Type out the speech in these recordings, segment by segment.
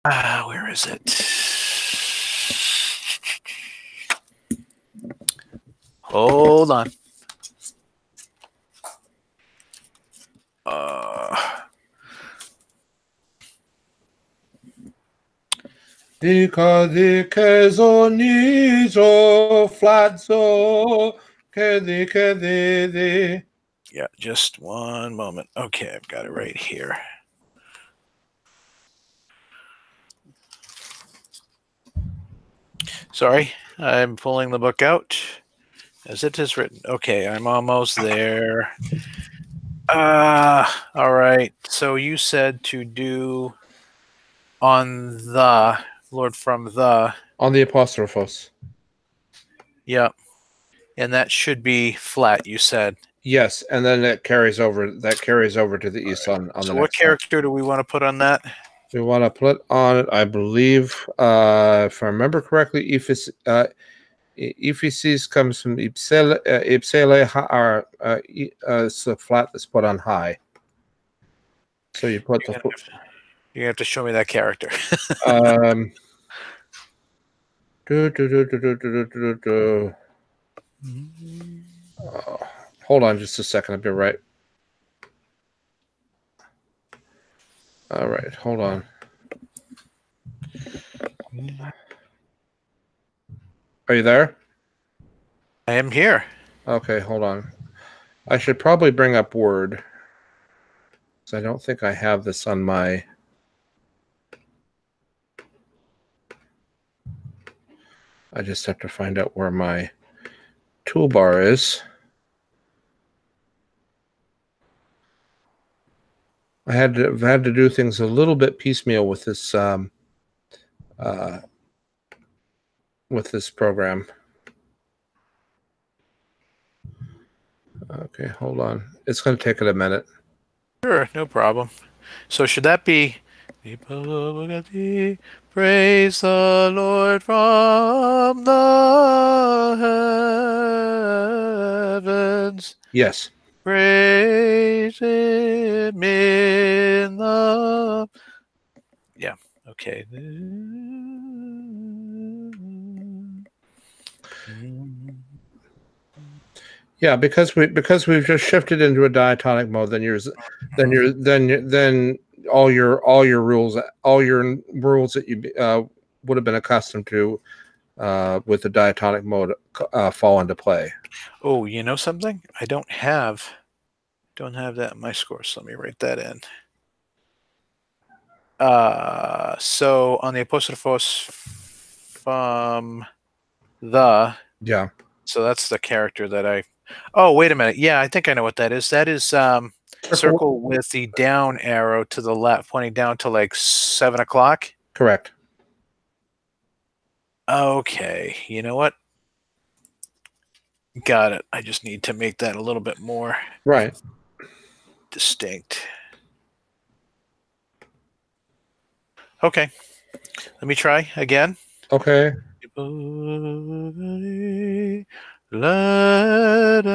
Where is it? Hold on. Dikezo nizo flatzo kedi. Yeah, just one moment. Okay, I've got it right here. Sorry, I'm pulling the book out as it is written. Okay, I'm almost there. All right. So you said to do on the Lord from the. On the apostrophos. Yep. And that should be flat, you said. Yes, and then that carries over to the east on the next. So what character do we want to put on that? We want to put on it, I believe, if I remember correctly, Ephesus comes from ipsele, it's the flat that's put on high. So you put You're gonna have to show me that character. Hold on just a second, I'll be right. All right, hold on. Are you there? I am here. Okay, hold on. I should probably bring up Word, because I don't think I have this on my... I just have to find out where my toolbar is. I've had to do things a little bit piecemeal with this program. Okay, hold on. It's going to take it a minute. Sure, no problem. So should that be praise the Lord from the heavens? Yes. Praise him in the... Yeah, okay. Yeah, because we've just shifted into a diatonic mode, then all your rules that you would have been accustomed to with the diatonic mode fall into play. Oh, you know something? I don't have that in my score, so let me write that in. So on the apostrophos from the... Yeah. So that's the character that I... Oh, wait a minute. Yeah, I think I know what that is. That is circle with the down arrow to the left, pointing down to like 7 o'clock. Correct. Okay. You know what? Got it. I just need to make that a little bit more distinct. Okay. Let me try again. Okay. Let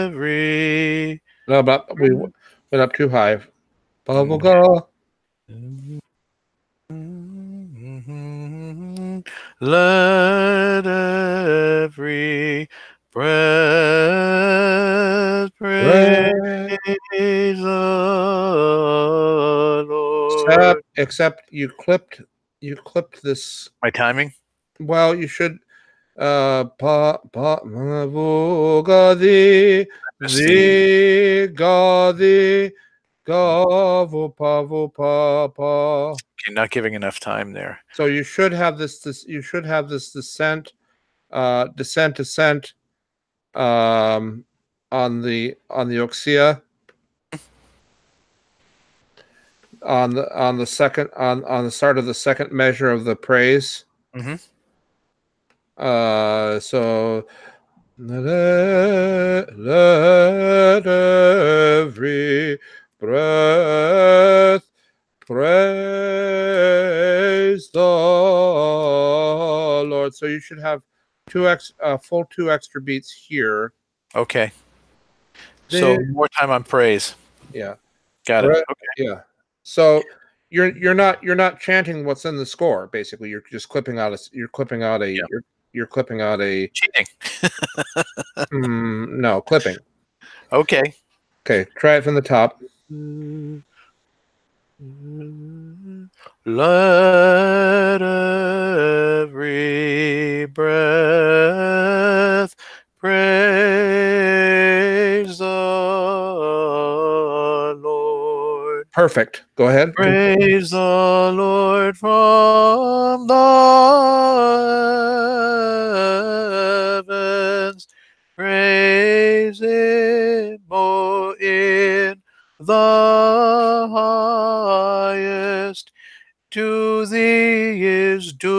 every... No, but we went up too high. Buterbaugh. Let every breath praise the Lord. Except you clipped this. My timing? Well, you should Gadi Papa. Okay, not giving enough time there. So you should have this descent on the oxia on the start of the second measure of the praise. Mm-hmm. So let every breath praise the Lord. So you should have full 2 extra beats here. Okay. So more time on praise. Yeah. Got it. Okay. Yeah. So you're not chanting what's in the score. Basically, you're just clipping out Yeah. you're clipping out a Cheating. no clipping. Okay. Okay, try it from the top. Let every breath praise the Lord. Perfect. Go ahead. Praise the Lord from the heavens. Praise Him in the highest. To Thee is due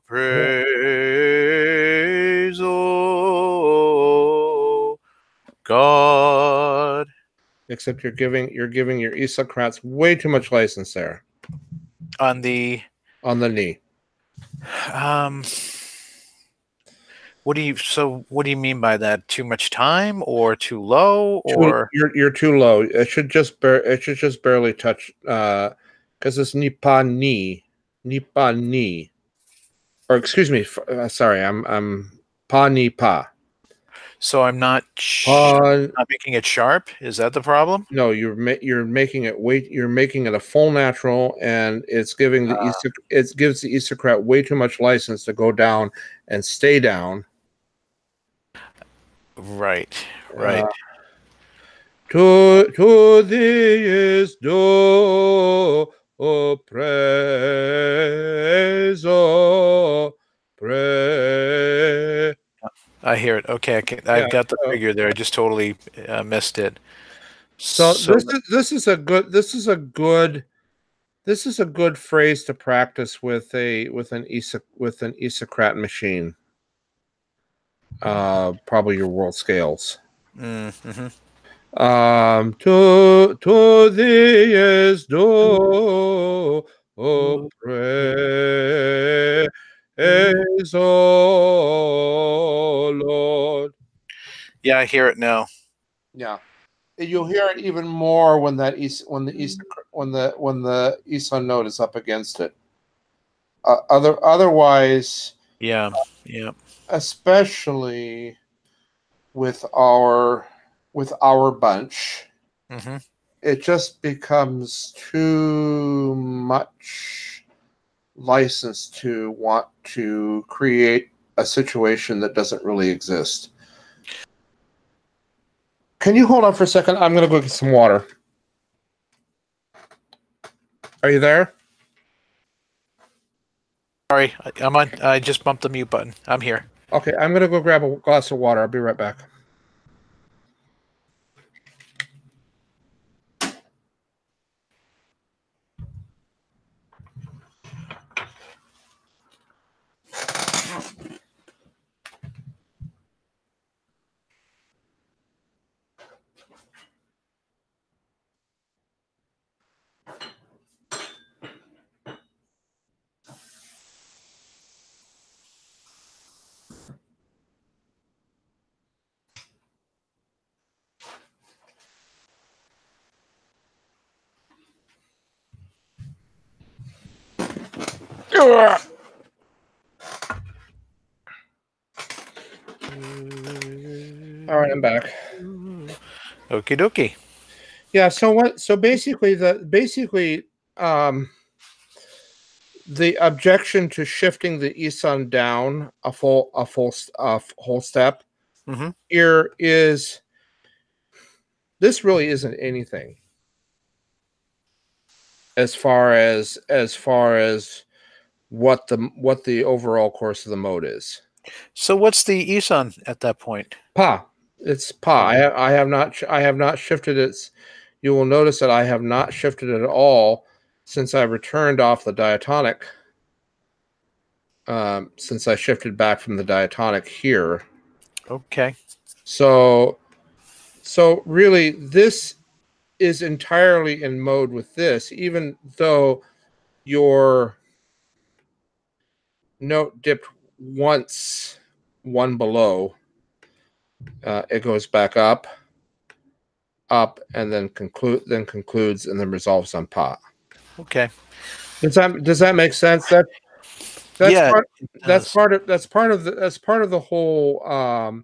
praise, O God. Except you're giving your Isocrats way too much license there On the on the knee. um what do you mean by that? Too much time or too low or You're too low. It should just barely touch because it's nipa ni, or excuse me. Sorry, I'm pa ni pa. so I'm not Pa. not making it sharp? Is that the problem? No, you're making it you're making it a full natural, and it's giving it gives the Isocrat way too much license to go down and stay down. Right, Uh, right. to thee is due praise, praise. I hear it. Okay, Yeah. I've got the figure there. I just totally missed it. So So this is a good phrase to practice with an Isocrat machine. Probably your world scales. mm-hmm. To thee is due praise, O Lord. Yeah, I hear it now. Yeah, you'll hear it even more when the Eson note is up against it. Otherwise, Yeah, yeah. especially with our bunch, Mm-hmm. it just becomes too much license to want to create a situation that doesn't really exist. Can you hold on for a second? I'm going to go get some water. Are you there? Sorry, I'm on. I just bumped the mute button. I'm here. Okay, I'm going to go grab a glass of water. I'll be right back. All right, I'm back. Okie dokie. Yeah. So basically, the objection to shifting the Eson down a whole step Mm-hmm. here is this really isn't anything as far as what the overall course of the mode is. So what's the Eson at that point? Pa. It's pa. Okay. I have not shifted it. You will notice that I have not shifted it at all since I returned off the diatonic. Since I shifted back from the diatonic here. Okay. So really, this is entirely in mode with this, even though your note dipped once, one below. It goes back up. up, and then concludes, and then resolves on pa. Okay. Does that make sense? That's Yeah, part it does. that's part of the whole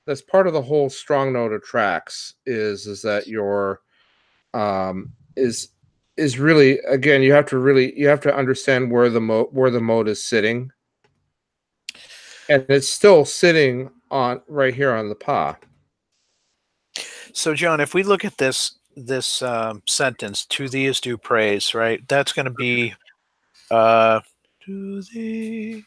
that's part of the whole strong note of tracks is that your is really, again, you have to understand where the mode is sitting, and it's still sitting on right here on the pa. So, John, if we look at this sentence, "To thee is due praise," right? That's going to be to thee.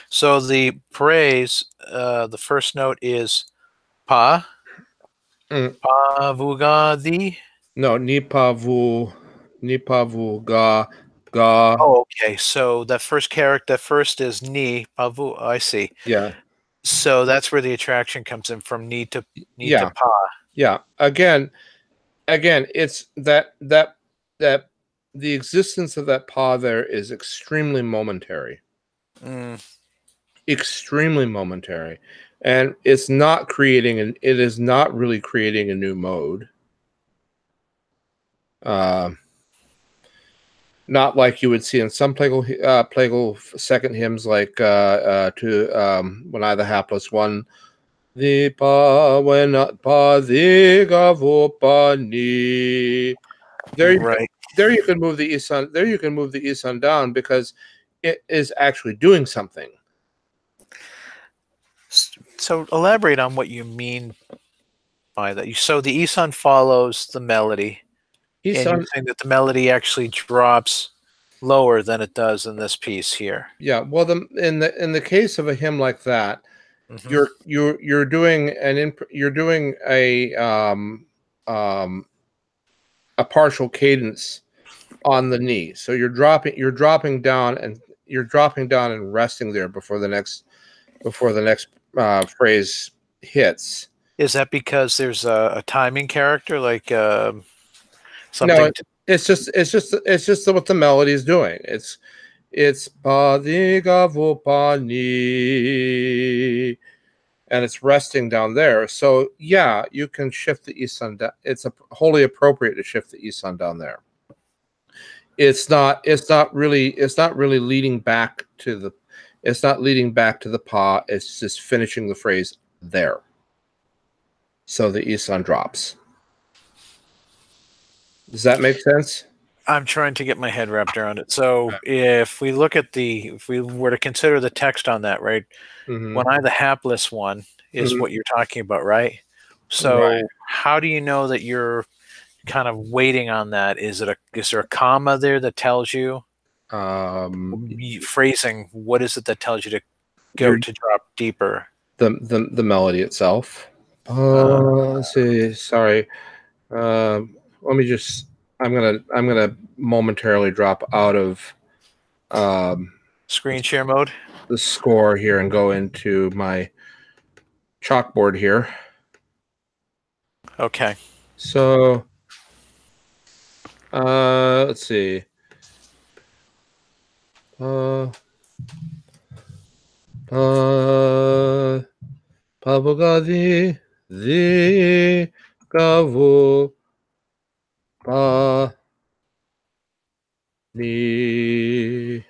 So the praise, the first note is pa, Mm. pa vuga thee. No, ni pa vu ga. Oh, okay. So that first character, first is ni, pa vu. I see. Yeah, So that's where the attraction comes in, from ni to yeah, pa. yeah. Again, it's that the existence of that pa there is extremely momentary, Mm, extremely momentary, and it is not really creating a new mode. Uh, Not like you would see in some Plagal second hymns, like to when I the hapless one. The pa when pa the gavo pa ni. There you right. there you can move the isan. There you can move the isan down because it is actually doing something. So elaborate on what you mean by that. So the Isan follows the melody, and you're Isan, saying that the melody actually drops lower than it does in this piece here. yeah. Well, in the case of a hymn like that, Hmm. you're doing you're doing um, a partial cadence on the knee. So you're dropping down and resting there before the next phrase hits. Is that because there's a timing character, like No, something? To, it's just what the melody is doing. It's pa di ga vo pa ni, and it's resting down there. So yeah, you can shift the isan down. Wholly appropriate to shift the isan down there. It's not really leading back to the it's not leading back to the pa. It's just finishing the phrase there. So the isan drops. Does that make sense? I'm trying to get my head wrapped around it. So if we look at if we were to consider the text on that, right? Mm-hmm. When I the hapless one is Mm-hmm. what you're talking about, right? Right. So how do you know that you're kind of waiting on that? Is there a comma there that tells you? Um, Phrasing, what is it that tells you to go you're to drop deeper? the melody itself. Uh, Let's see. Sorry. Let me just. I'm gonna momentarily drop out of um, Screen share mode. the score here and go into my chalkboard here. Okay. So let's see. Uh, Pavogadi the Gavu Pa Ni.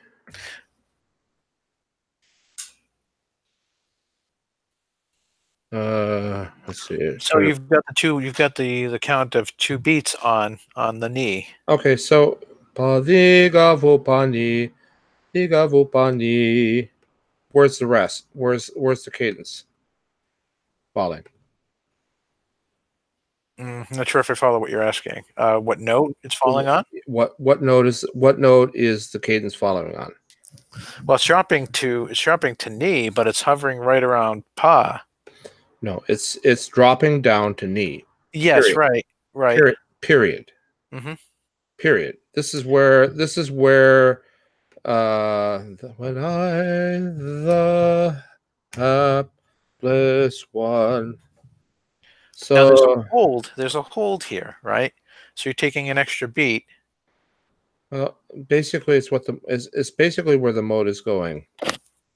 Let's see. So you've got the count of two beats on the knee. Okay, so Pa the Gavu Pa Ni, the Gavu Pa Ni. Where's the rest? Where's the cadence falling? Not sure if I follow what you're asking. What note it's falling on? What note is the cadence following on? Well, it's dropping to knee, but it's hovering right around pa. No, it's dropping down to knee. Yes, Period. right, right. Period. Hmm. Period. This is where when I the hapless one. Now there's a So hold. There's a hold here, right? So you're taking an extra beat. basically it's basically where the mode is going.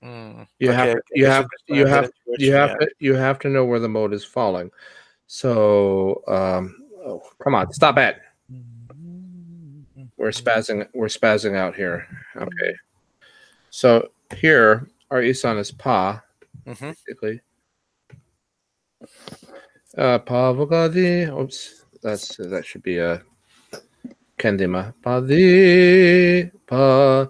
You have Okay, to, this is just when I'm headed towards you. Yeah. you have to know where the mode is falling. So, oh, come on, stop it. We're spazzing out here. Okay. So here our Isan is Pa, basically. Pa Vogadi. Oops. That should be a Kendima. Pa di pa.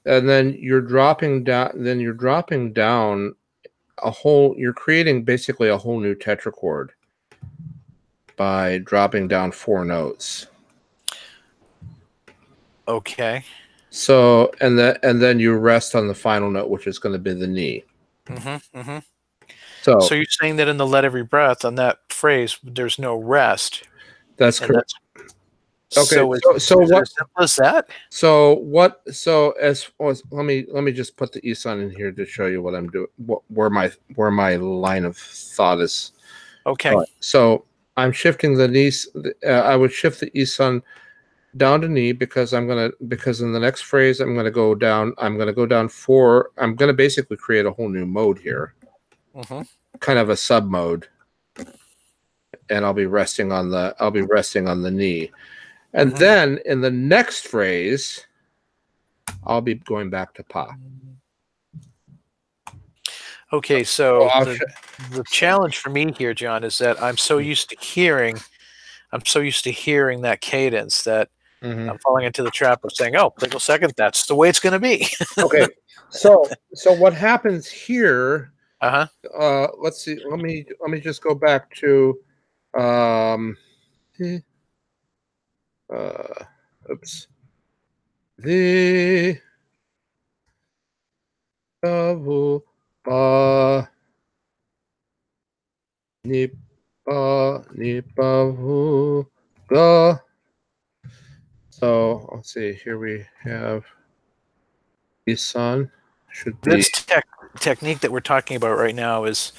And then you're dropping down you're creating basically a whole new tetrachord by dropping down 4 notes. Okay. So and then you rest on the final note, which is going to be the knee. So you're saying that in the let every breath on that phrase, there's no rest. That's correct. Okay. So what? As simple as that. So what? So let me just put the Isan in here to show you what I'm doing. Where my line of thought is. Okay. So I'm shifting the knees. I would shift the Isan down to knee because in the next phrase I'm going to go down. I'm going to go down 4. I'm going to basically create a whole new mode here, kind of a sub mode, and I'll be resting on the knee, and then in the next phrase I'll be going back to Pa. Okay, so the challenge for me here, John, is that I'm so used to hearing that cadence that I'm falling into the trap of saying, "Oh, Plagal second, that's the way it's going to be." Okay, so what happens here? Let's see. Let me just go back to. Oops. The pa ni pa vu ga. So let's see. Here we have Isan. Should be this technique that we're talking about right now is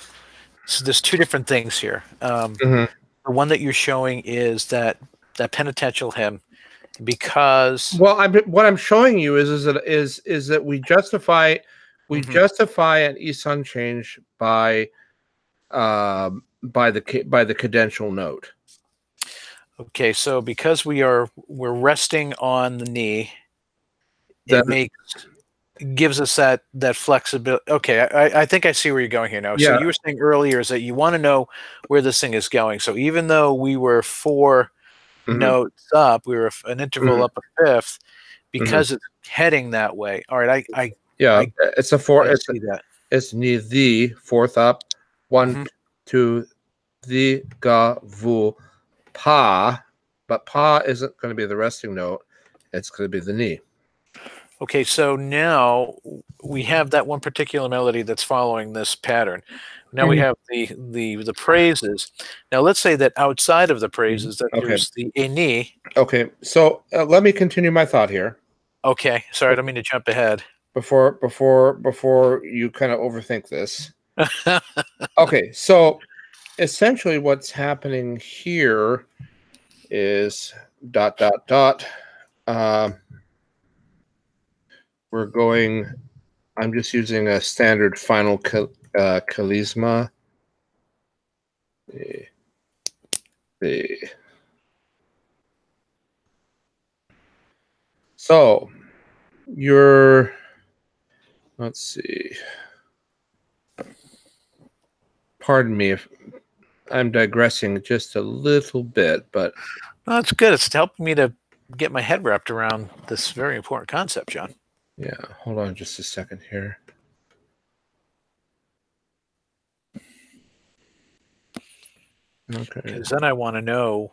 so there's 2 different things here. The one that you're showing is that penitential hymn, because what I'm showing you is that we justify an Isan change by the cadential note. Okay, so because we're resting on the knee, gives us that flexibility. Okay, I think I see where you're going here now. So you were saying earlier is that you want to know where this thing is going. So even though we were 4 notes up, we were an interval up a fifth, because it's heading that way. All right, it's a 4. It's ni the 4th up, 1 2 the ga vu pa, but Pa isn't going to be the resting note. It's going to be the knee. Okay, so now we have that one particular melody that's following this pattern. Now we have the praises. Now let's say that outside of the praises that there's the knee. Okay, so let me continue my thought here. Okay, sorry, I don't mean to jump ahead. Before you kind of overthink this. Okay, so essentially what's happening here is ... we're going. I'm just using a standard final kalisma. So you're. Let's see. Pardon me if I'm digressing just a little bit, but no, that's good. It's helping me to get my head wrapped around this very important concept, John. Yeah, hold on just a second here. Okay. Because then I want to know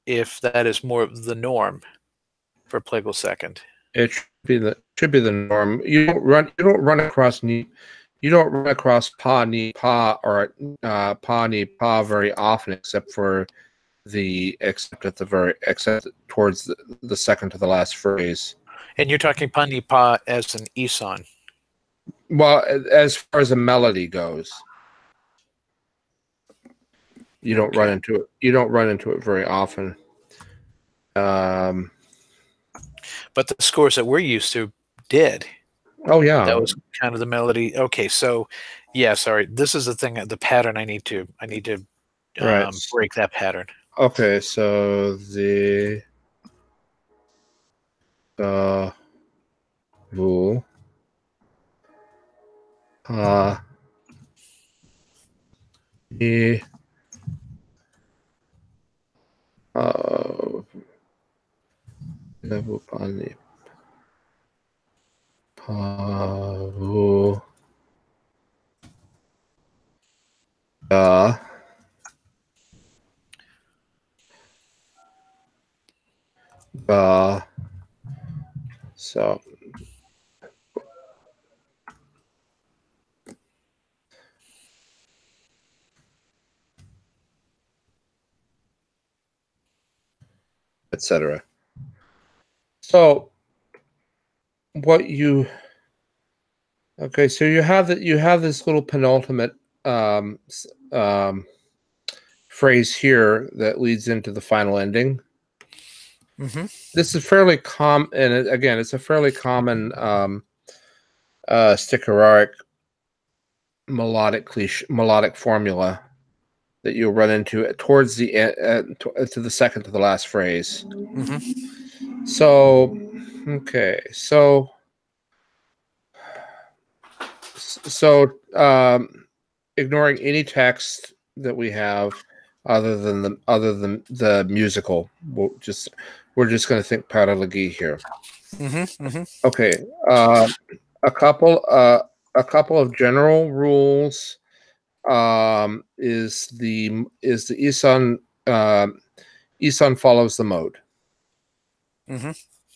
if that is more of the norm for Plagal second. It should be the norm. You don't run across pa ni pa or pa ni pa very often, except towards the second to the last phrase. And you're talking pa ni pa as an Isan. Well, as far as a melody goes, you don't run into it. You don't run into it very often. But the scores that we're used to did. Oh yeah. That was kind of the melody. Okay, so yeah, sorry. This is the thing, the pattern I need to Right. break that pattern. Okay, so the vu pa ni vu pa ni pa vu ga ga. So etc. So what you okay? So you have this little penultimate um, phrase here that leads into the final ending. Mm-hmm. This is fairly common, and again, it's a fairly common Sticheraric melodic formula that you'll run into towards the end, to the second to the last phrase. Mm-hmm. So, okay, so ignoring any text that we have other than the musical, we're just going to think paralogie here. Mm-hmm. Mm-hmm. Okay, a couple of general rules is the Isan Isan follows the mode Mm-hmm.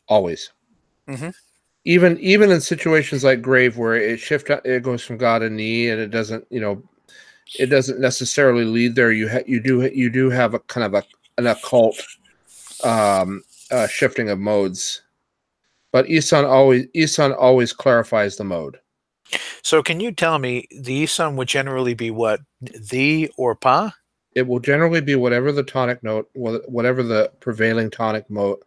always. Mm-hmm. Even in situations like grave where it goes from God to knee and it doesn't necessarily lead there. You do have a kind of an occult shifting of modes, but Isan always clarifies the mode. So can you tell me the Isan would generally be what? The or pa? It will generally be whatever the tonic note, whatever the prevailing tonic note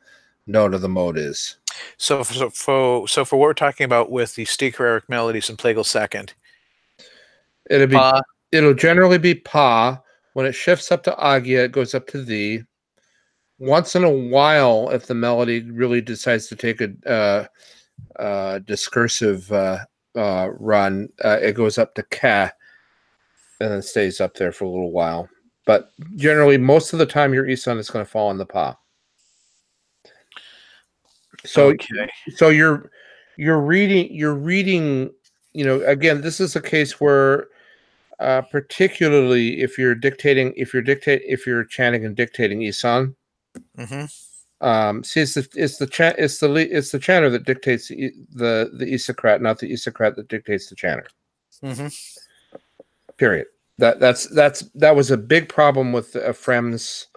of the mode is. So for what we're talking about with the Sticheraric melodies in Plagal second, pa. It'll generally be pa. When it shifts up to agia, it goes up to the. Once in a while, if the melody really decides to take a discursive run, it goes up to ka, and then stays up there for a little while. But generally, most of the time, your Isan is going to fall on the pa. So, Okay. so you're reading. Again, this is a case where, particularly if you're chanting and dictating Isan. Mm-hmm. See, it's the chanter that dictates the Isocrat, not the Isocrat that dictates the chanter. Mm-hmm. Period. That was a big problem with Ephraim's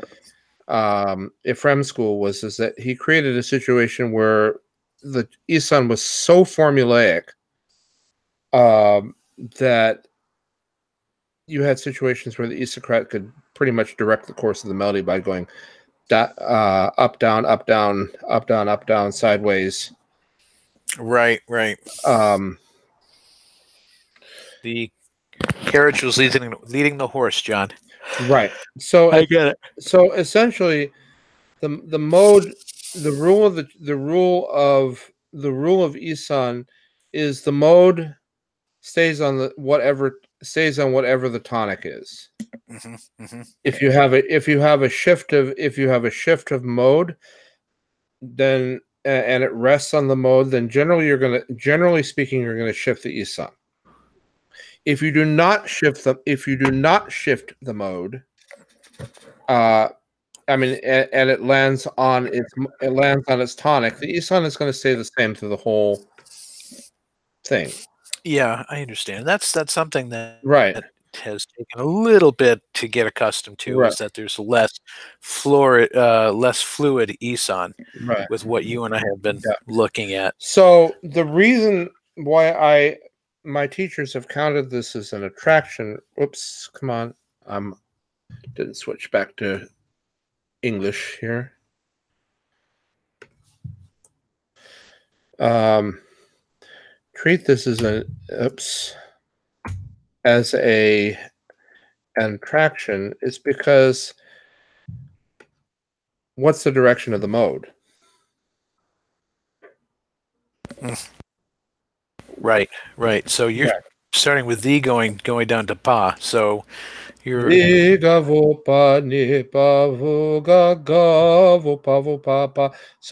school is that he created a situation where the Isan was so formulaic that you had situations where the Isocrat could pretty much direct the course of the melody by going up, down, up, down, up, down, up, down, sideways. Right. The carriage was leading the horse, John. Right. So I get it. So essentially, the mode, the rule of Isan is the mode stays on whatever the tonic is. Mm-hmm. Mm-hmm. If you have a shift of mode, then and it rests on the mode, then generally speaking, you're gonna shift the Isan. If you do not shift the mode, and it lands on its tonic, the Isan is going to stay the same through the whole thing. Yeah, I understand. That's something Right. that has taken a little bit to get accustomed to, Right. is that there's less fluid Isan Right. with what you and I have been Yeah. looking at. So the reason why my teachers have counted this as an attraction. Whoops, come on. Didn't switch back to English here. treat this as an attraction is because what's the direction of the mode? Right, right. So you're starting with the going down to pa. So you're so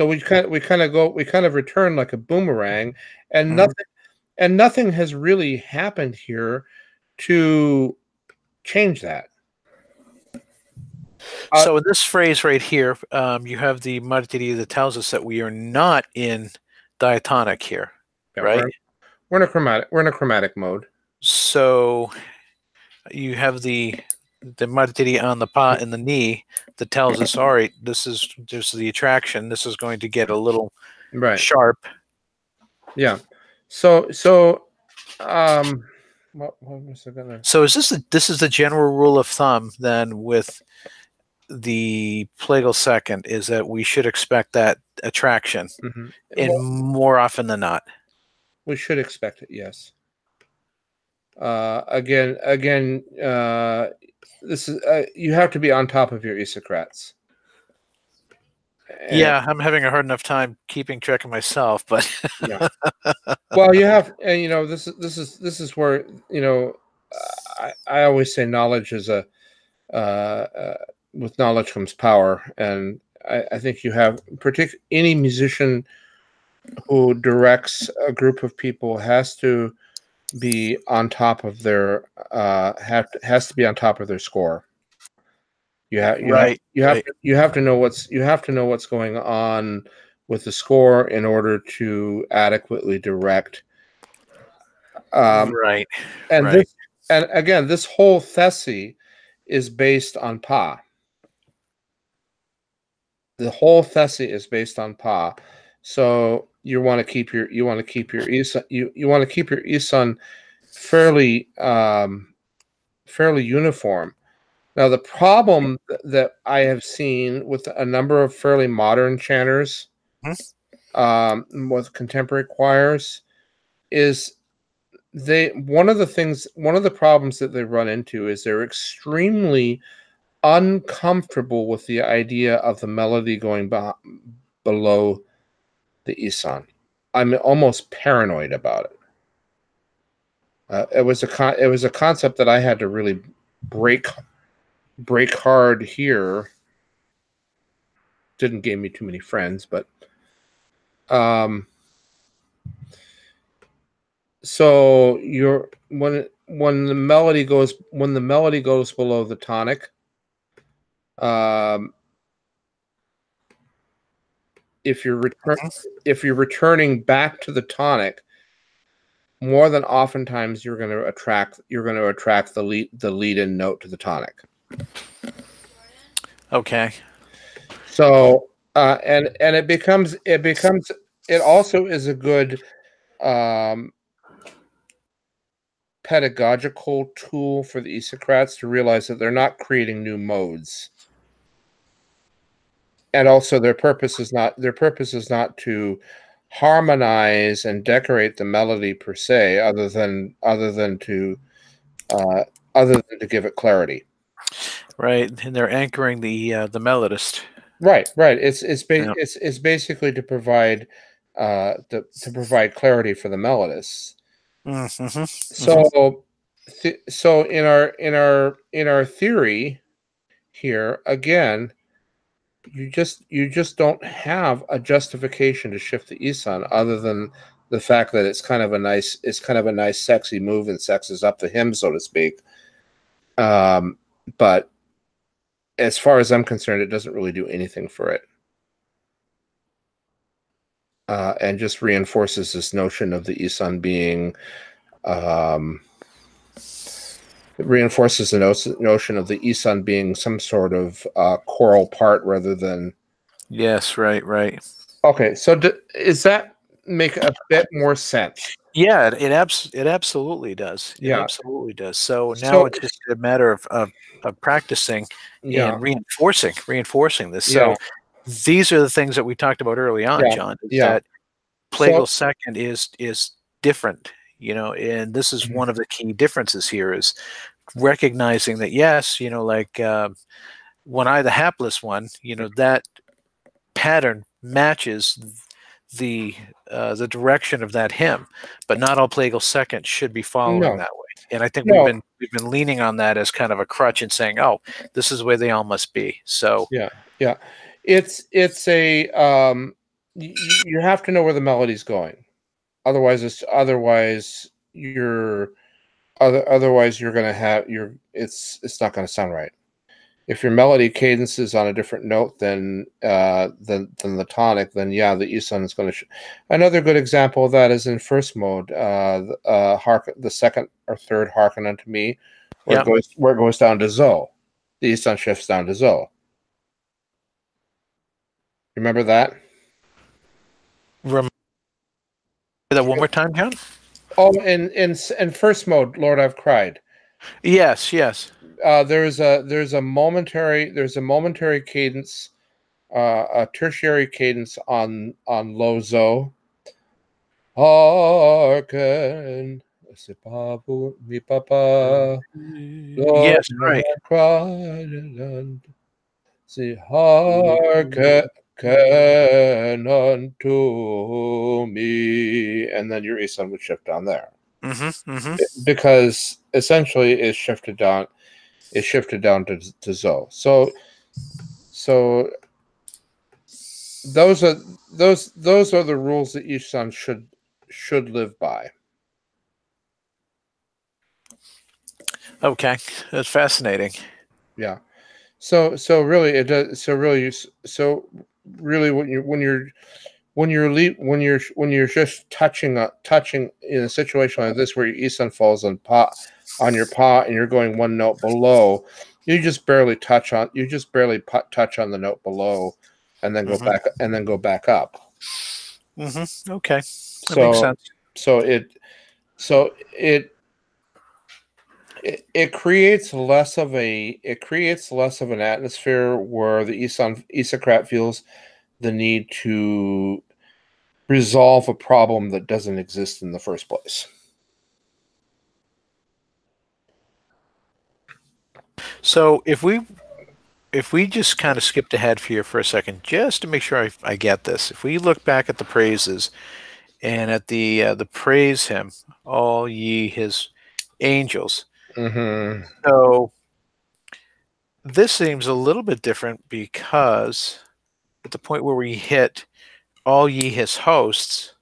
we kind of return like a boomerang, and nothing has really happened here to change that. So in this phrase right here, you have the Martiri that tells us that we are not in diatonic here, right? We're in a chromatic mode. So you have the Martiri on the pa and the knee that tells us, all right, this is the attraction. This is going to get a little sharp. Yeah. So what was I gonna? So is this is the general rule of thumb then with the Plagal second, is that we should expect that attraction, and more often than not. We should expect it, yes. Again, this is you have to be on top of your isocrats. Yeah, I'm having a hard enough time keeping track of myself, but yeah. Well, you have, and you know, this is where, you know, I always say knowledge is with knowledge comes power, and I think you have any musician who directs a group of people has to be on top of their has to be on top of their score. You have to know what's going on with the score in order to adequately direct. And again, this whole thesi is based on pa. The whole thesi is based on pa. So you want to keep your isan fairly uniform. Now, the problem that I have seen with a number of fairly modern chanters, with contemporary choirs, is one of the problems that they run into is they're extremely uncomfortable with the idea of the melody going below the isan. I'm almost paranoid about it. It was a concept that I had to really break hard here. Didn't give me too many friends, but so when the melody goes below the tonic, if you're returning back to the tonic, more than oftentimes you're going to attract the lead-in note to the tonic. Okay. So and it also is a good pedagogical tool for the isocrats to realize that they're not creating new modes, and also their purpose is not to harmonize and decorate the melody per se, other than to give it clarity. Right, and they're anchoring the melodist. Right. It's basically to provide clarity for the melodists. So in our theory here, again, you just don't have a justification to shift the isan other than the fact that it's kind of a nice sexy move and sexes up the hymn, so to speak. But as far as I'm concerned, it doesn't really do anything for it. And just reinforces this notion of the isan being it reinforces the notion of the isan being some sort of choral part rather than. Yes, right. Okay, so does that make a bit more sense? Yeah, it absolutely does. It absolutely does. So now it's just a matter of practicing and reinforcing this. So these are the things that we talked about early on, John. Is that Plagal second is different, and this is one of the key differences here is recognizing that, yes, like when I, the hapless one, that pattern matches the direction of that hymn, but not all Plagal seconds should be following No, that way. And I think no, we've been leaning on that as kind of a crutch and saying, oh, this is the way they all must be. So yeah. It's a you have to know where the melody's going. Otherwise you're gonna have it's not gonna sound right. If your melody cadence is on a different note than the tonic, then yeah, the ESUN is going to. Another good example of that is in first mode, the second or third "Hearken Unto Me," where it goes down to Zo. The ESUN shifts down to Zo. Remember that? Remember that one more time, John? Oh, in first mode, "Lord, I've Cried." Yes. There's a momentary cadence, a tertiary cadence on low Zo. Hearken, mi papa, Lord, Yes, right. cried, say, hearken unto me, and then your ESUN would shift down there. Because essentially it's shifted down to Zo. So those are the rules that ESUN should live by. Okay, that's fascinating. Yeah. So really it does. So really when you're just touching in a situation like this where your ESUN falls on your paw and you're going one note below, you just barely touch on the note below, and then go back up. Okay, that makes sense. It creates less of an atmosphere where the Isocrat feels the need to resolve a problem that doesn't exist in the first place. So if we just kind of skipped ahead here for a second, just to make sure I get this, if we look back at the praises and at the praise hymn, all ye his angels. So this seems a little bit different because at the point where we hit all ye his hosts.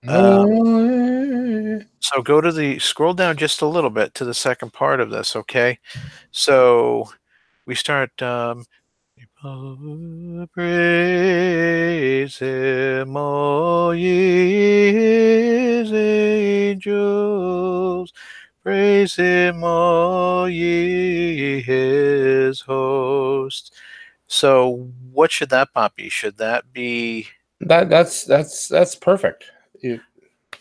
So scroll down just a little bit to the second part of this, okay? So we start praise him, all ye his angels, praise him, all ye his hosts. So what should that part be? Should that be that's perfect.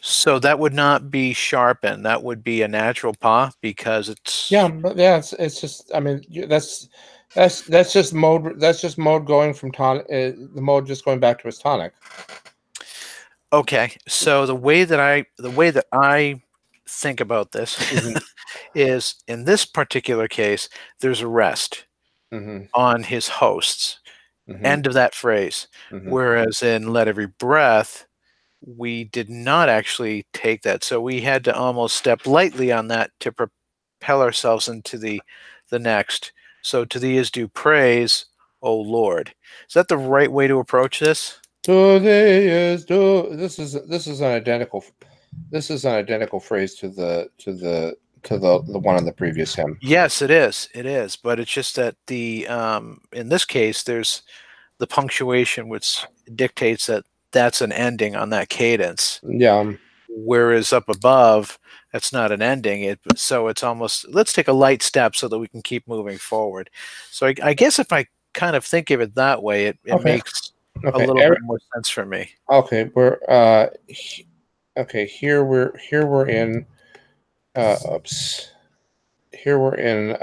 So that would not be sharpened. That would be a natural pa because it's it's just, I mean, that's just mode. That's just mode going from tonic. The mode just going back to its tonic. Okay. So the way that I think about this is in this particular case, there's a rest on his hosts. End of that phrase. Whereas in Let Every Breath, we did not actually take that. So we had to almost step lightly on that to propel ourselves into the next. So to thee is due praise, O Lord. Is that the right way to approach this? To thee is due. This is an identical phrase to the one on the previous hymn. Yes, it is. It is. But it's just that the in this case there's the punctuation which dictates that that's an ending on that cadence. Yeah. Whereas up above, that's not an ending. So it's almost, let's take a light step so that we can keep moving forward. So I guess if I kind of think of it that way, it makes a little bit more sense for me. Okay, here we're in oops. Here we're in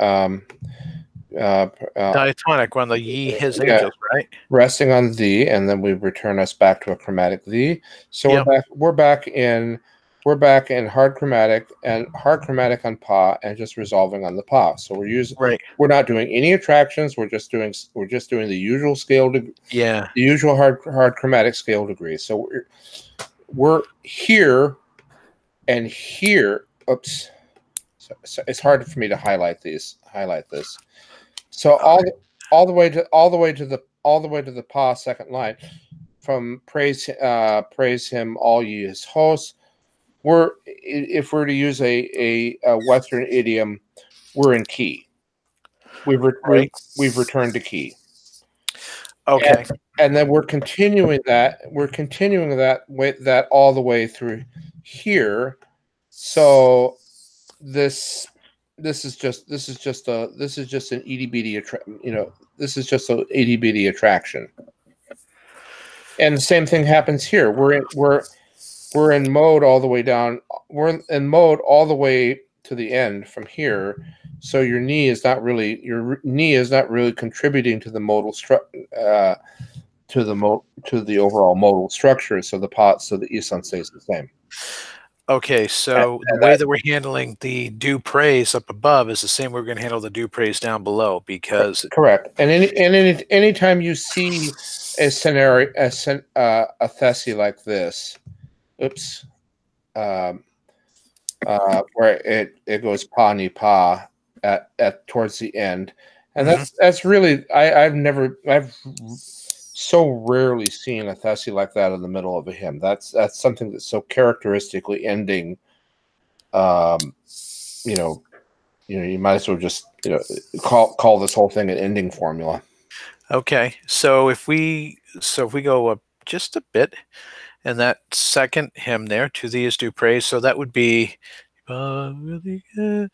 diatonic on the ye his angels, right? Resting on thee, and then we return us back to a chromatic thee. So Yep. we're back in hard chromatic on pa, and just resolving on the pa. So we're not doing any attractions. We're just doing the usual scale the usual hard chromatic scale degree. So we're here and here. Oops. So it's hard for me to highlight this. So all the way to the pa second line, from praise him all ye his hosts. If we're to use a Western idiom, we're in key. We've returned to key. Okay. And then we're continuing that with that all the way through here. So this is just an itty bitty this is just an itty bitty attraction. And the same thing happens here. We're in mode all the way down. We're in mode all the way to the end from here. So your knee is not really contributing to the modal to the overall modal structure. So the Isan stays the same. Okay, so the way that we're handling the do praise up above is the same we're going to handle the do praise down below, because correct. And anytime you see a scenario, a thesi like this, oops, where it goes pa ni pa at towards the end, and that's really I've so rarely seen a thesi like that in the middle of a hymn. That's something that's so characteristically ending. You might as well just call this whole thing an ending formula. Okay, so if we go up just a bit, and that second hymn there, to thee is due praise, so that would be to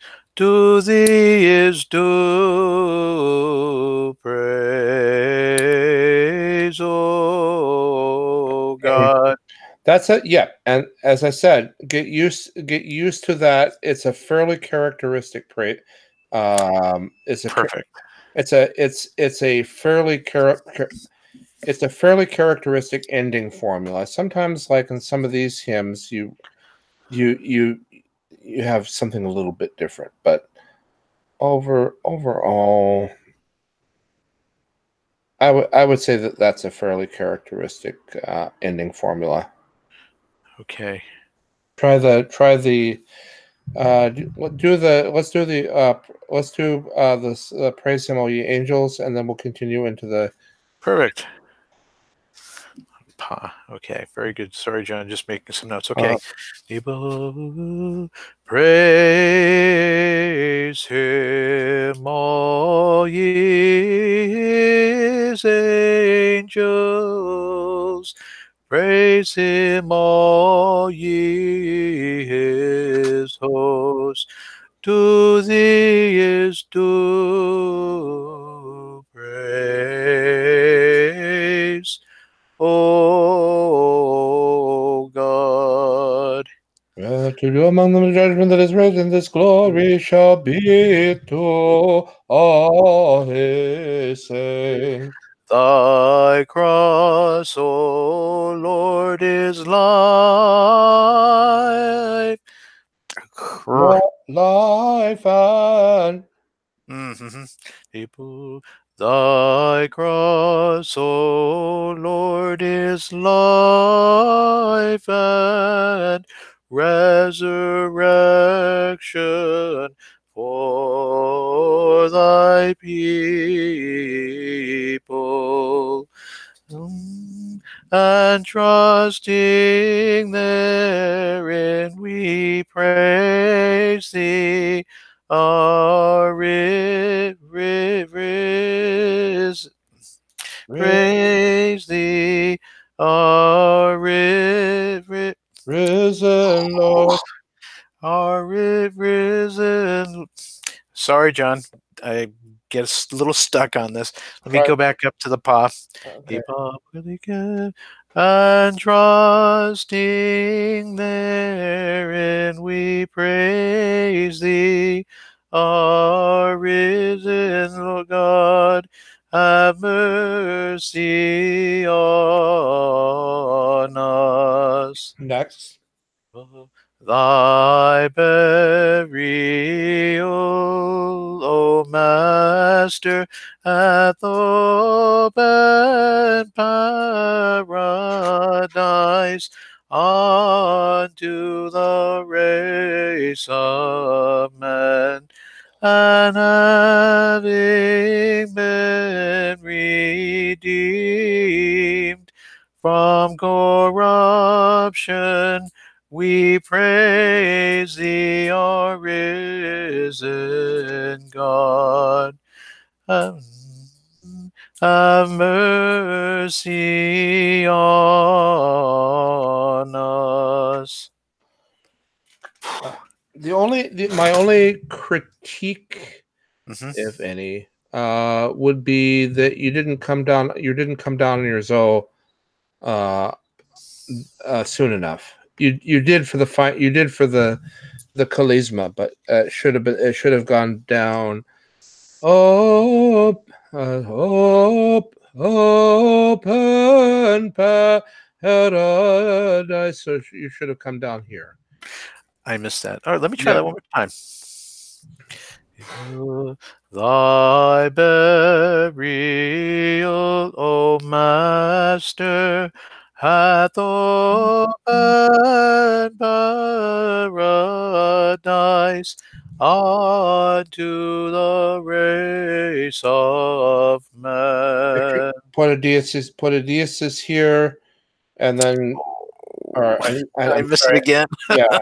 thee is due praise, oh God. That's it. Yeah, and as I said, get used to that. It's a fairly characteristic praise. It's a perfect. It's a fairly characteristic ending formula. Sometimes, like in some of these hymns, you have something a little bit different, but overall, I would say that that's a fairly characteristic ending formula. Okay. Let's do the praise him all ye angels, and then we'll continue into the perfect. Okay, very good. Sorry, John, just making some notes. Okay. Praise him, all ye his angels. Praise him, all ye his hosts. To thee is due praise, O God. To do among them the judgment that is written, this glory shall be to all his saints. Thy cross, O Lord, is life. Life and Thy cross, O Lord, is life and resurrection for thy people. And trusting therein we praise thee, our praise thee, our risen Lord, our risen. Sorry, John, I get a little stuck on this. Let me go back up to the pa. Okay. And trusting therein we praise thee, arisen, Lord God, have mercy on us. Next. Thy burial, O Master, hath opened paradise unto the race of men, and having been redeemed from corruption, we praise thee, our risen God. Have mercy on us. My only critique, if any, would be that you didn't come down. You didn't come down on your Zoe soon enough. You did for the fight. You did for the charisma, but it should have gone down. Open paradise. So you should have come down here. I missed that. All right, let me try that one more time. Thy burial, O Master, hath opened paradise unto the race of men. Put a deist here, and then, I missed it again. Yeah.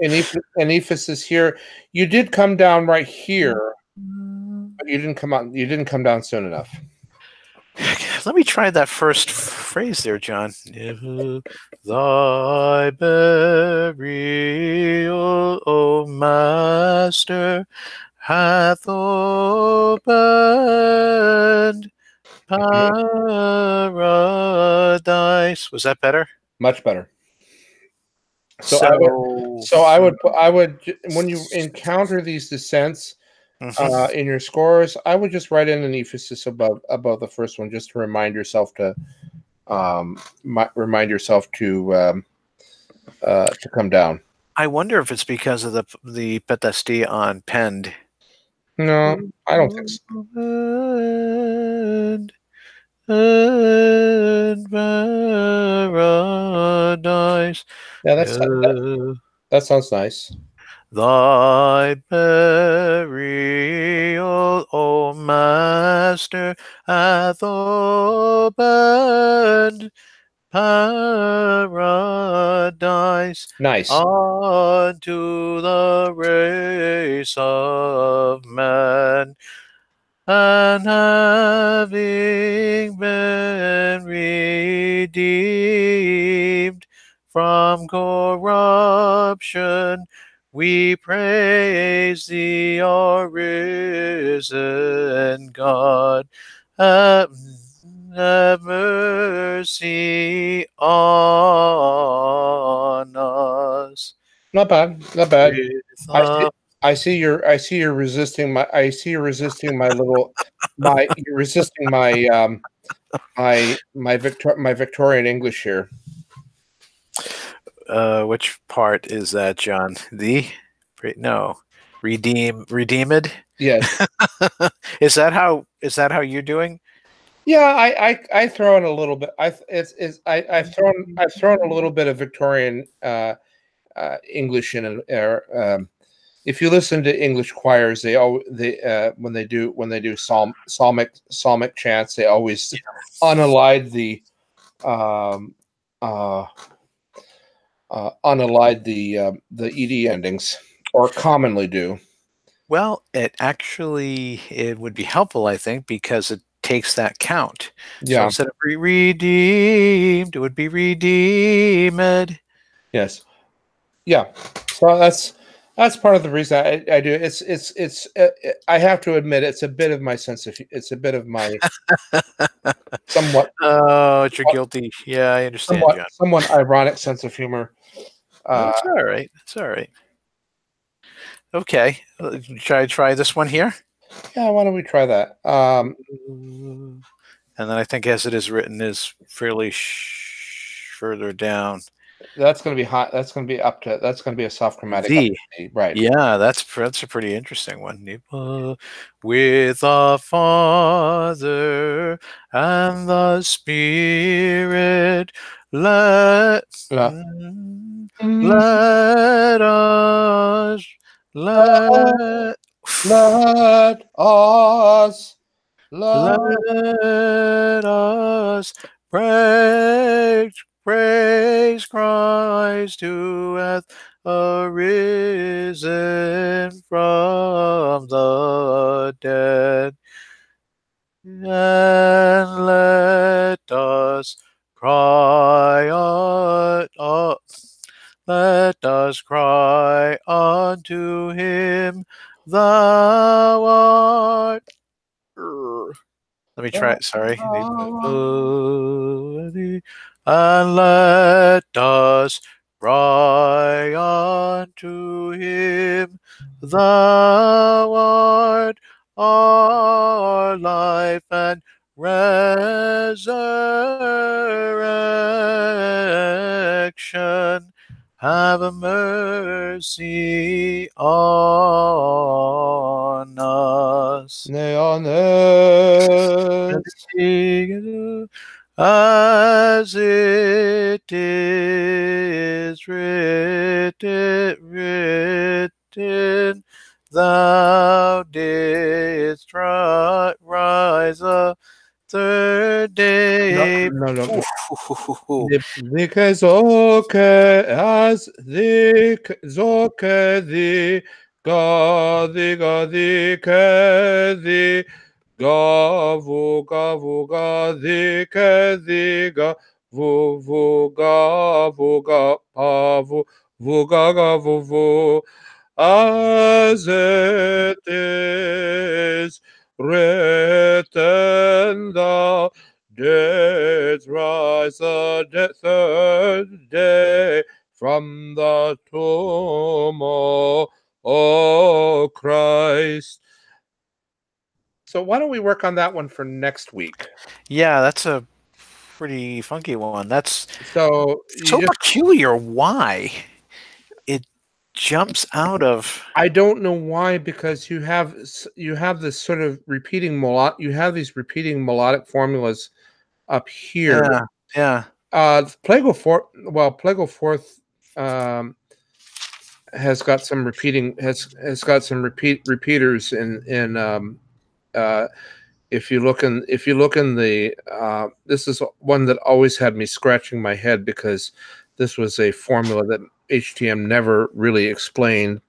Ephesus here. You did come down right here, but you didn't come out. You didn't come down soon enough. Let me try that first phrase there, John. Thy burial, O Master, hath opened paradise. Was that better? Much better. So I would when you encounter these descents in your scores, I would just write in an emphasis above the first one, just to remind yourself to come down. I wonder if it's because of the Petasti on Pend. No, I don't think so. And paradise. Yeah, that sounds nice. Thy burial, O Master, hath opened paradise unto the race of men, and having been redeemed from corruption, we praise thee, our risen God. Have mercy on us. Not bad. I see you're resisting my you're resisting my Victorian English here. Which part is that, John? Redeemed? Yes. Is that how you're doing? Yeah, I throw in a little bit. I've thrown a little bit of Victorian English in it. If you listen to English choirs, when they do psalmic chants, they always unallied the ed endings, or commonly do. Well, it would be helpful, I think, because it takes that count. Yeah. So instead of redeemed, it would be redeemed. Yes. Yeah. So that's part of the reason I do. It's I have to admit, it's a bit of my somewhat. Oh, you're guilty. Yeah, I understand, John. Somewhat ironic sense of humor. That's all right. It's all right. Okay, try this one here. Yeah, why don't we try that? And then I think as it is written is fairly further down. That's going to be hot. That's going to be up to. That's going to be a soft chromatic up Z. to C, right? Yeah, that's a pretty interesting one. With the Father and the Spirit, let La. let us let Let us love. let us praise Christ who hath arisen from the dead, and let us cry let us cry unto him, thou art. Let me try it. Sorry. And let us cry unto him, thou art our life and resurrection. Have mercy on us. As it is written, thou didst rise a third day. No. Zoke as zoke the gadi kedi gavu gadi kedi gavu gavu gavu gavu as it is written, thou didst rise the third day from the tomb, O Christ. So why don't we work on that one for next week? Yeah, that's a pretty funky one. That's so peculiar. Why it jumps out of? I don't know why, because you have this sort of repeating you have these repeating melodic formulas up here. Yeah. Plagal Fourth has got some repeaters in if you look in the this is one that always had me scratching my head, because this was a formula that HTM never really explained,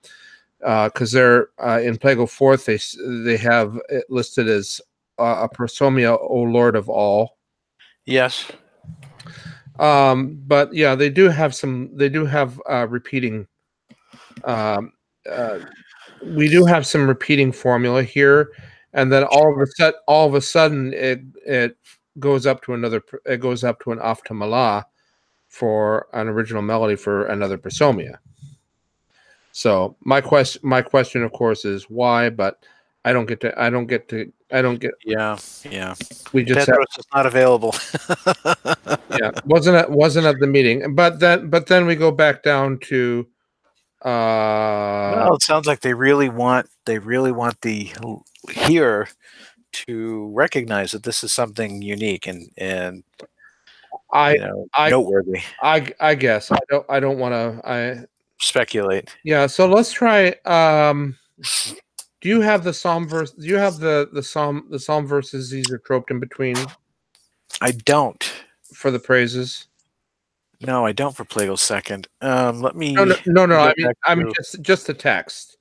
because they're in Plagal Fourth they have it listed as a prosomia, O Lord of all. Yes. But yeah, they do have repeating. We do have some repeating formula here, and then all of a sudden it goes up to an aftamala for an original melody for another prosomia. So my question of course is why, but I don't get. Yeah. We just Petros is not available. yeah, wasn't at the meeting, but then we go back down to Well, it sounds like they really want the here to recognize that this is something unique and I noteworthy. I guess I don't want to Speculate. yeah, so let's try do you have the psalm verse, do you have the psalm verses these are troped in between I don't. for the praises? No, I don't for Plagal's second. Let No, me no, no, go I back mean to. just the text.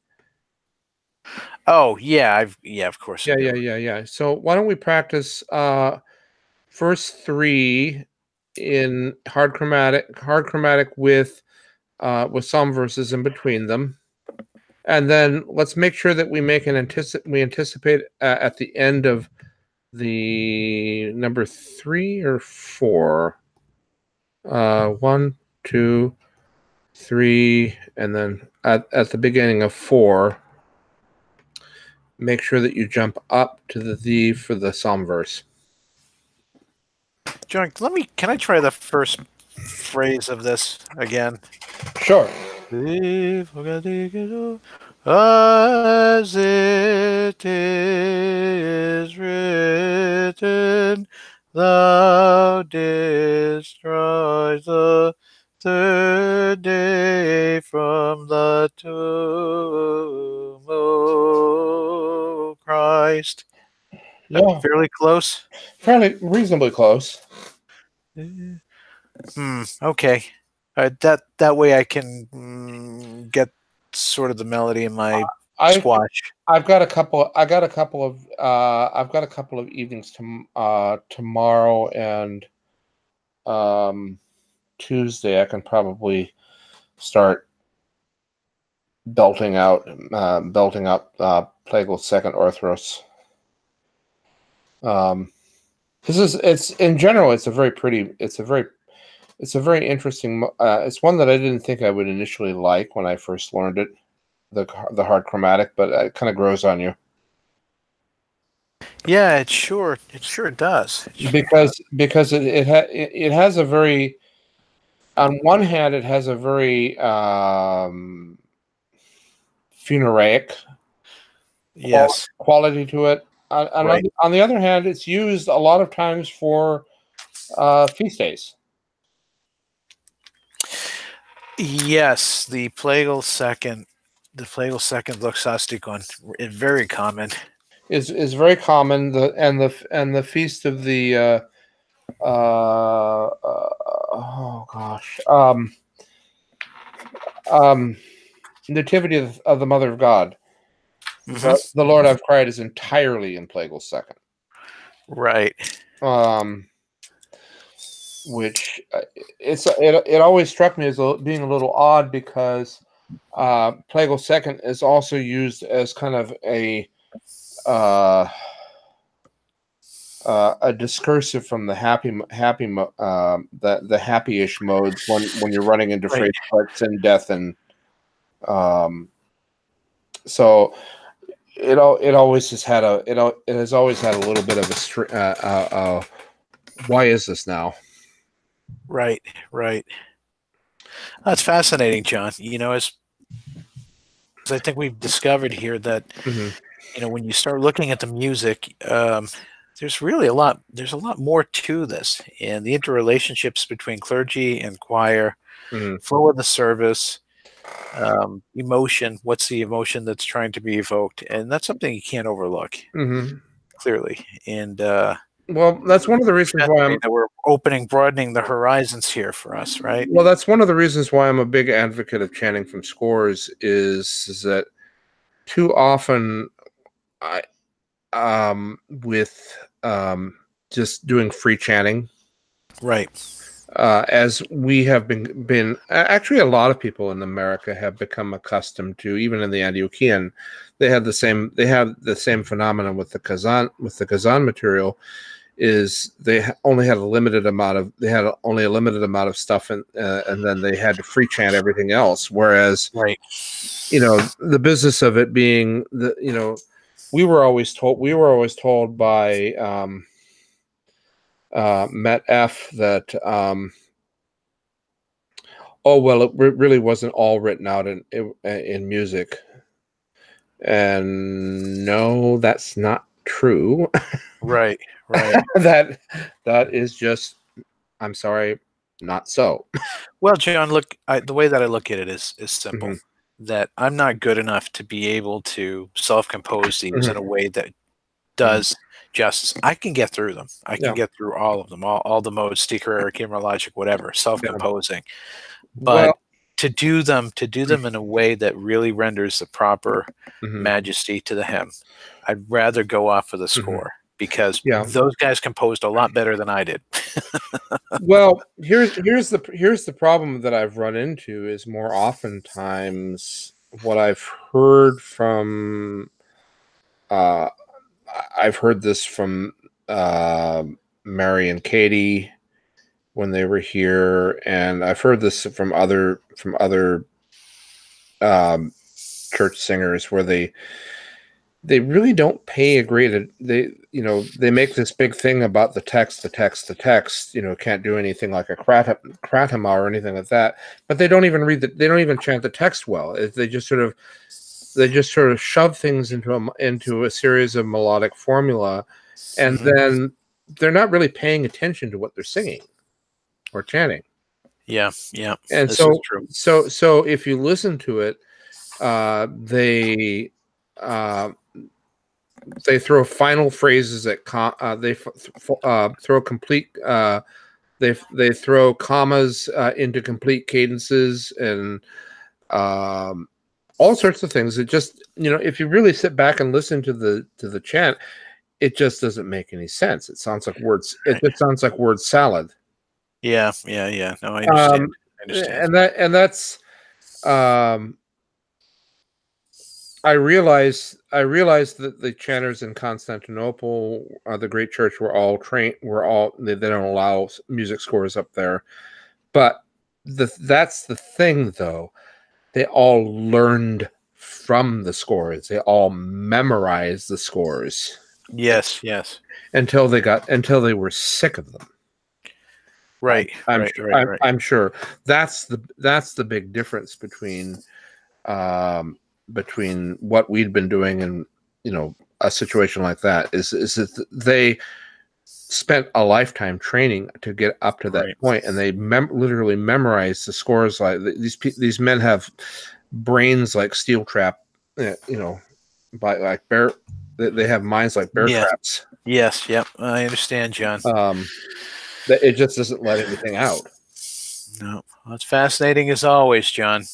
Oh yeah, of course I do. Yeah. So why don't we practice first three in hard chromatic with psalm verses in between them, and then let's make sure that we anticipate at the end of the number 3 or 4. 1, 2, 3, and then at the beginning of 4, make sure that you jump up to the thee for the psalm verse. John, can I try the first phrase of this again? Sure. As it is written, thou didst rise the third day from the tomb, O Christ. Yeah. Fairly close? Fairly reasonably close. Okay. That way I can get sort of the melody in my squash. I've got a couple of evenings tomorrow and Tuesday. I can probably start belting up Plagal's second Orthros. It's in general, it's a very interesting. It's one that I didn't think I would initially like when I first learned it, the hard chromatic, but it kind of grows on you. Yeah, it sure does. Because it has a very, on one hand, it has a very funeraic quality to it. On the other hand, it's used a lot of times for feast days. Yes, the Plagal second Loxasticon is very common. Is very common. The feast of the oh gosh, Nativity of the Mother of God. Mm-hmm. The Lord I've Cried is entirely in Plagal's second. Right. Which it always struck me as being a little odd because Plagal's second is also used as kind of a discursive from the the happy-ish modes when you're running into phrase like sin, death, and so it always has had it has always had a little bit of a why is this now? Right. That's fascinating, John. As I think we've discovered here that when you start looking at the music, there's really a lot more to this, and the interrelationships between clergy and choir, flow of the service, emotion. What's the emotion that's trying to be evoked? And that's something you can't overlook, clearly. And well, that's one of the reasons why we're broadening the horizons here for us, right? Well, that's one of the reasons why I'm a big advocate of chanting from scores is that too often with just doing free chanting, right? As we have been actually, a lot of people in America have become accustomed to, even in the Antiochian, they have the same phenomenon with the Kazan material. Is they only had a limited amount of stuff, and then they had to free chant everything else. Whereas, the business of it being we were always told by Matt F that it really wasn't all written out in music, and no, that's not true. Right. that is just, I'm sorry, not so. Well, John, look, the way that I look at it is simple. That I'm not good enough to be able to self-compose these in a way that does justice. I can get through them. I can get through all of them, all the modes, Sticker, Logic, whatever, self-composing. But to do them in a way that really renders the proper majesty to the hymn, I'd rather go off of the score. Because those guys composed a lot better than I did. Well, here's the problem that I've run into is more oftentimes what I've heard from. I've heard this from Mary and Katie, when they were here, and I've heard this from other um, church singers where they really don't pay a great, they make this big thing about the text, can't do anything like a kratama or anything like that, but they don't even they don't even chant the text well. They just sort of shove things into a series of melodic formula, and then they're not really paying attention to what they're singing or chanting. Yeah. And this is true. So if you listen to it, they throw final phrases at they throw complete they throw commas into complete cadences, and all sorts of things. It just, if you really sit back and listen to the chant, it just doesn't make any sense. It sounds like words. It just sounds like word salad. Yeah. No, I understand. And that's I realized that the chanters in Constantinople, the great church, were all trained. They don't allow music scores up there, but that's the thing, though. They all learned from the scores. They all memorized the scores. Yes. Until they were sick of them. Right. I'm sure that's the big difference between what we'd been doing and a situation like that is that they spent a lifetime training to get up to that point, and they literally memorized the scores. Like these men have brains like steel trap, like bear. They have minds like bear traps. Yes. Yep. I understand, John. It just doesn't let anything out. No, well, it's fascinating as always, John.